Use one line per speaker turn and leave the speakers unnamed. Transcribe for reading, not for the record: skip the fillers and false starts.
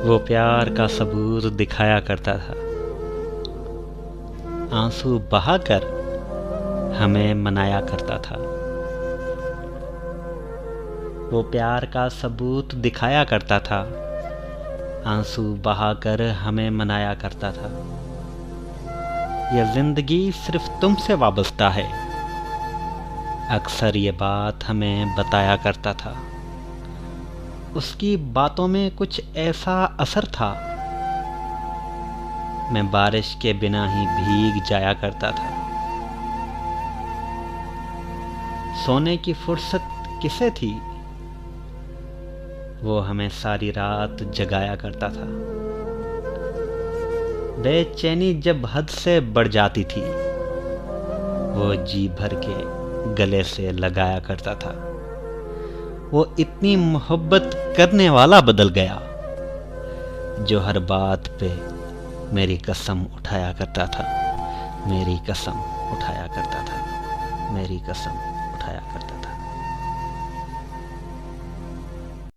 वो प्यार का सबूत दिखाया करता था, आंसू बहाकर हमें मनाया करता था। वो प्यार का सबूत दिखाया करता था, आंसू बहाकर हमें मनाया करता था। यह जिंदगी सिर्फ तुमसे वाबस्ता है, अक्सर ये बात हमें बताया करता था। उसकी बातों में कुछ ऐसा असर था, मैं बारिश के बिना ही भीग जाया करता था। सोने की फुर्सत किसे थी, वो हमें सारी रात जगाया करता था। बेचैनी जब हद से बढ़ जाती थी, वो जी भर के गले से लगाया करता था। वो इतनी मोहब्बत करने वाला बदल गया, जो हर बात पे मेरी कसम उठाया करता था, मेरी कसम उठाया करता था, मेरी कसम उठाया करता था।